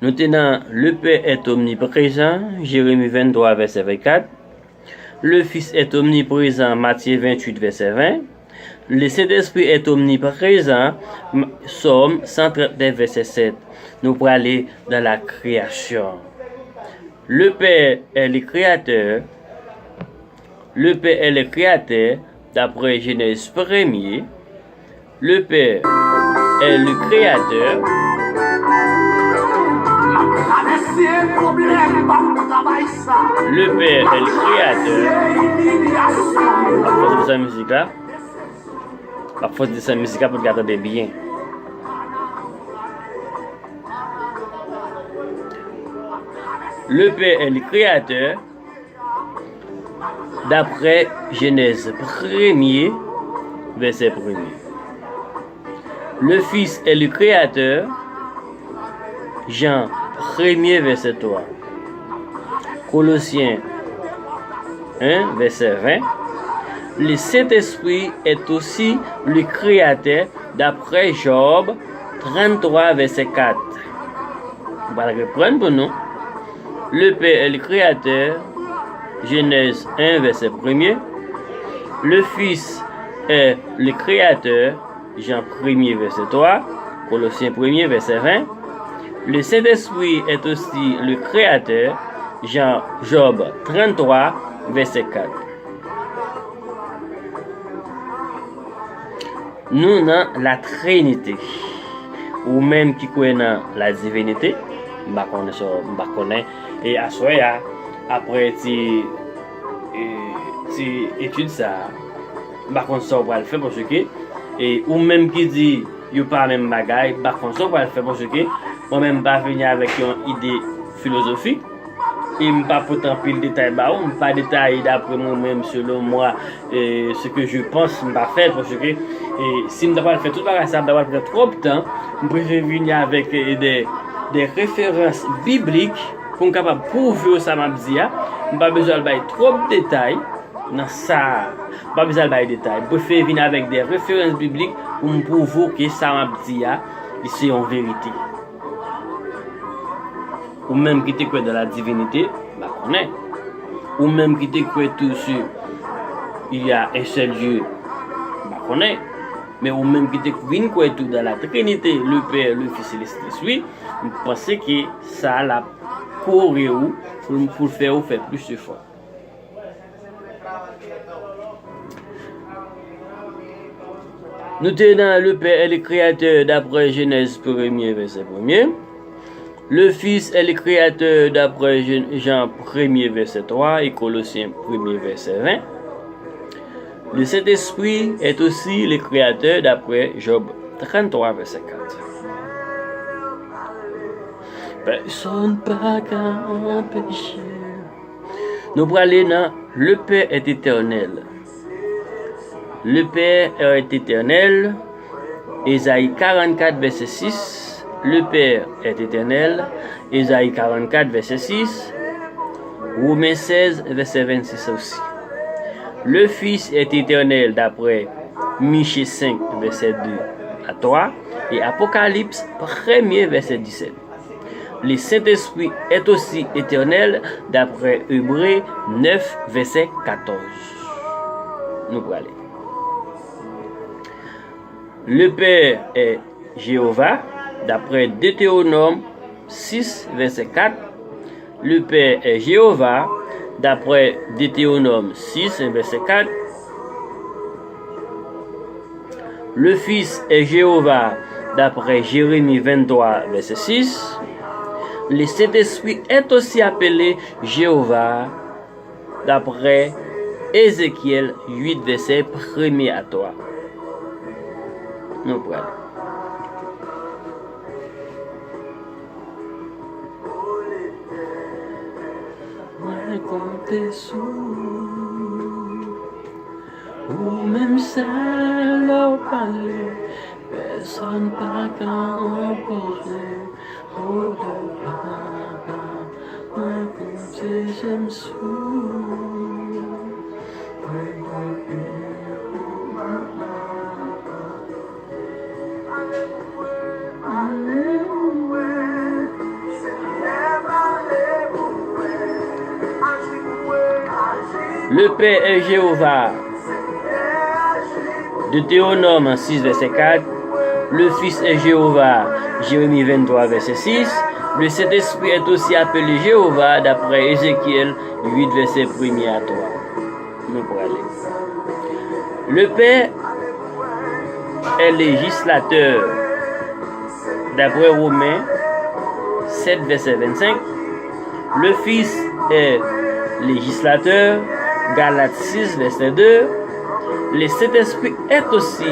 Nous tenons le Père est omniprésent, Jérémie 23, verset 24. Le Fils est omniprésent, Matthieu 28, verset 20. Le Saint-Esprit est omniprésent, Psaume 139, verset 7. Nous pourrons aller dans la création. Le Père est le créateur. Le Père est le créateur, d'après Genèse 1er. Le Père est le créateur. Le Père est le créateur. À force de sa musique là. À force de sa musique là pour garder bien. Le Père est le créateur. D'après Genèse 1er, verset 1er. Le Fils est le créateur. Jean 1er, verset 3. Colossiens 1, verset 20. Le Saint-Esprit est aussi le créateur d'après Job 33, verset 4. On va le reprendre pour nous. Le Père est le créateur. Genèse 1, verset 1er. Le Fils est le créateur. Jean 1er, verset 3. Colossiens 1er, verset 20. Le Saint-Esprit est aussi le créateur. Job 33, verset 4. Nous dans la Trinité, ou même qui connaît la divinité, je connais et à soya après tu études ça, je connais ça pour le faire parce que et ou même qui dit yo pas même bagaille, je connais ça pour le faire parce que moi même pas venir avec une idée philosophique. Et je ne pas pourtant pile détail, je ne pas détailler d'après moi-même, selon moi, ce que je pense, je ne pas faire parce que si je ne dois pas faire tout ça, ça va prendre trop de temps. Je préfère venir avec des références bibliques pour être capable de prouver ça m'a dit. Je n'ai pas besoin de trop de détails dans ça. Je pas besoin de détails. Je préfère venir avec des références bibliques pour me prouver que ça m'a dit, c'est en vérité. Ou même qui te croit dans la divinité, bah connaît. Ou même qui te croit tout sur il y a un seul Dieu, bah connaît. Mais ou même qui te croit tout dans la Trinité, le Père, le Fils et l'Esprit, je pense que ça la courir pour le faire plus de fois. Nous tenons le Père et le Créateur d'après Genèse 1er, verset 1er. Le Fils est le créateur d'après Jean 1er, verset 3 et Colossiens 1er, verset 20. Le Saint-Esprit est aussi le créateur d'après Job 33, verset 4. Personne pas qu'à empêcher. Nous allons aller dans le Père est éternel. Le Père est éternel. Ésaïe 44, verset 6. Le Père est éternel. Ésaïe 44, verset 6. Romains 16, verset 26 aussi. Le Fils est éternel d'après Michée 5, verset 2 à 3. Et Apocalypse 1er, verset 17. Le Saint-Esprit est aussi éternel d'après Hébreux 9, verset 14. Nous allons aller. Le Père est Jéhovah. D'après Deutéronome 6, verset 4, le Père est Jéhovah. D'après Deutéronome 6, verset 4, le Fils est Jéhovah. D'après Jérémie 23, verset 6, le Saint-Esprit est aussi appelé Jéhovah. D'après Ézéchiel 8, verset 1er à 3. Nous voilà. Compter sous ou même celle au palais, personne pas qu'à emporter au-delà. Compter j'aime sous. Le Père est Jéhovah. Deutéronome 6, verset 4. Le Fils est Jéhovah. Jérémie 23, verset 6. Le Saint-Esprit est aussi appelé Jéhovah d'après Ézéchiel 8, verset 1 à 3. Nous pourrons aller. Le Père est législateur d'après Romains 7, verset 25. Le Fils est législateur, Galates 6, verset 2. Le Saint-Esprit est aussi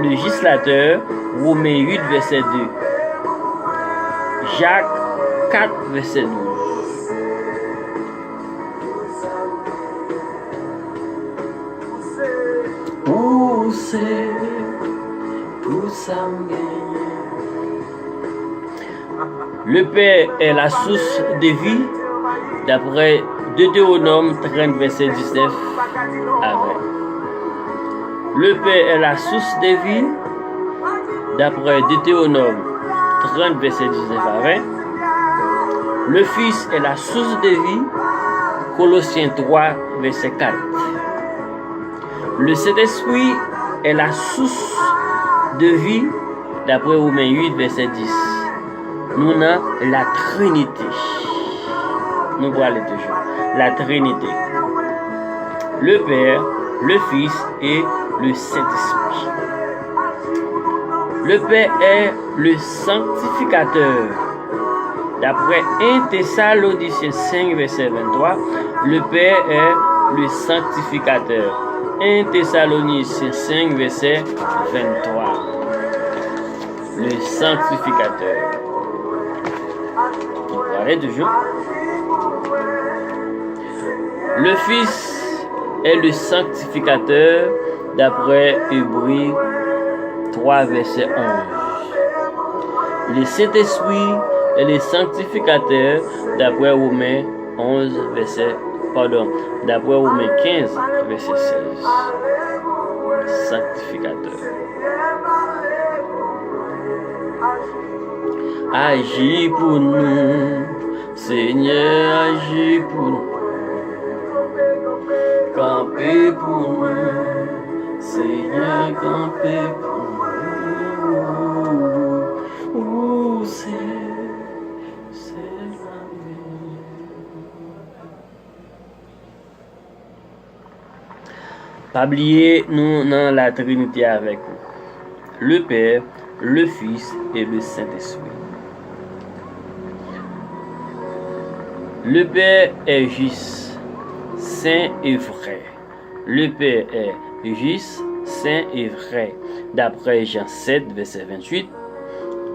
législateur, Romains 8, verset 2. Jacques 4, verset 12. Où c'est tout ça? Le Père est la source de vie, d'après Deutéronome 30, verset 19 à 20. Le Père est la source de vie, d'après Deutéronome 30, verset 19 à 20. Le Fils est la source de vie, Colossiens 3, verset 4. Le Saint-Esprit est la source de vie, d'après Romains 8, verset 10. Nous avons la Trinité. Nous allons aller toujours. La Trinité. Le Père, le Fils et le Saint-Esprit. Le Père est le sanctificateur. D'après 1 Thessaloniciens 5, verset 23, le Père est le sanctificateur. 1 Thessaloniciens 5, verset 23. Le sanctificateur. Allez toujours. Le Fils est le sanctificateur d'après Hébreux 3, verset 11. Le Saint-Esprit est le sanctificateur d'après Romains 11, d'après Romains 15, verset 16. Sanctificateur. Agis pour nous, Seigneur, agis pour nous. Campez pour nous, Seigneur, campez pour nous. Où c'est la vie. Pas oublier, nous dans la Trinité avec vous. Le Père, le Fils et le Saint-Esprit. Le Père est juste, saint et vrai. Le Père est juste, saint et vrai. D'après Jean 7, verset 28,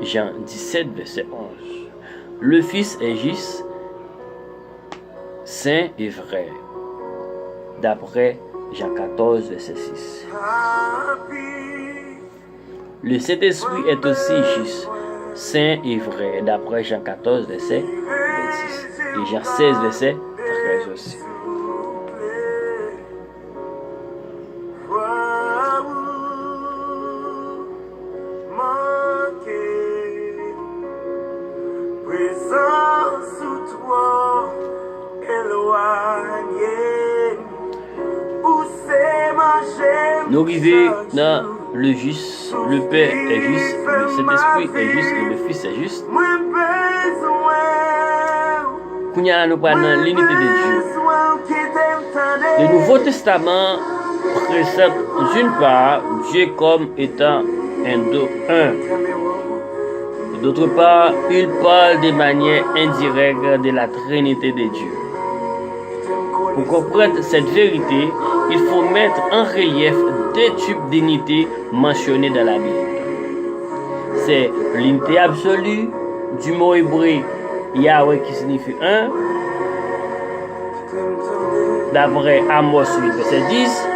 Jean 17, verset 11. Le Fils est juste, saint et vrai. D'après Jean 14, verset 6. Le Saint-Esprit est aussi juste, saint et vrai. D'après Jean 14, verset 26. Et Jean 16, verset 13 aussi. Nous arrivons dans le juste, le Père est juste, le Saint-Esprit est juste et le Fils est juste. Nous prenons l'unité de Dieu. Le Nouveau Testament précède d'une part Dieu comme étant un. D'autre part, il parle de manière indirecte de la Trinité de Dieu. Pour comprendre cette vérité, il faut mettre en relief deux types d'unités mentionnés dans la Bible. C'est l'unité absolue du mot hébreu Yahweh qui signifie un, d'après Amos 8, verset 10,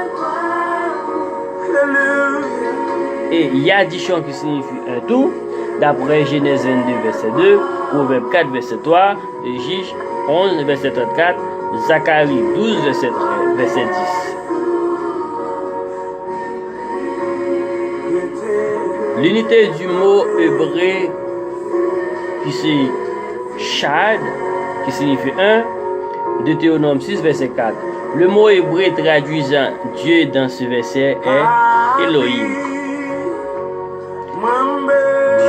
et Yadishon qui signifie un tout, d'après Genèse 22, verset 2, Proverbe 4, verset 3, et Juge 11, verset 34, Zacharie 12, verset 10. L'unité du mot hébreu qui c'est Shad, qui signifie un, Deutéronome 6, verset 4. Le mot hébreu traduisant Dieu dans ce verset est Elohim.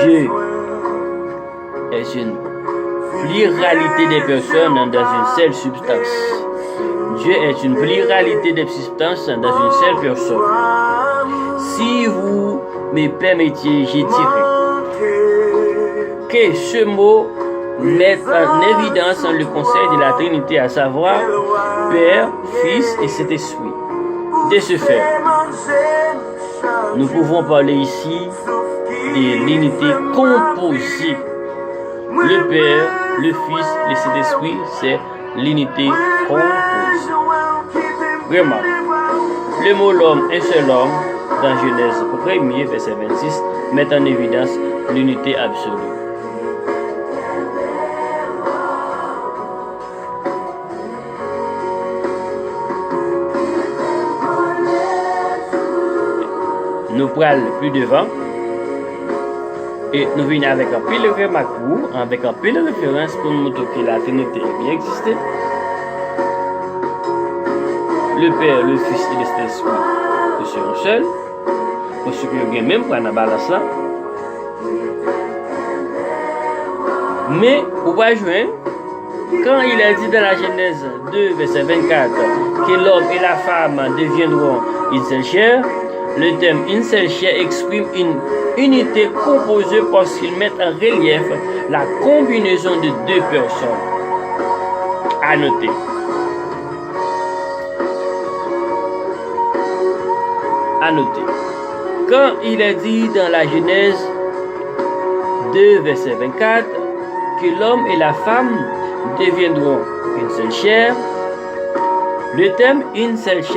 Dieu est une pluralité des personnes dans une seule substance. Dieu est une pluralité des substances dans une seule personne. Si vous me permettiez, je dirais que ce mot met en évidence le conseil de la Trinité, à savoir Père, Fils et Saint-Esprit. De ce fait, nous pouvons parler ici de l'unité composée. Le Père, le Fils, le Saint-Esprit, c'est l'unité composée. Vraiment, le mot l'homme, un seul homme, dans Genèse 1er, verset 26, met en évidence l'unité absolue. Nous prenons plus devant et nous venons avec un pile de remarques, avec un pile de références pour nous montrer que la Trinité est bien existée. Le Père, le Fils et le Saint-Esprit seront seuls. Parce que vous avez même pour la balance là. Mais vous voyez, quand il a dit dans la Genèse 2, verset 24, que l'homme et la femme deviendront une seule chair, le terme une seule chair exprime une unité composée parce qu'il met en relief la combinaison de deux personnes. À noter. À noter. Quand il est dit dans la Genèse 2, verset 24, que l'homme et la femme deviendront une seule chair, le terme une seule chair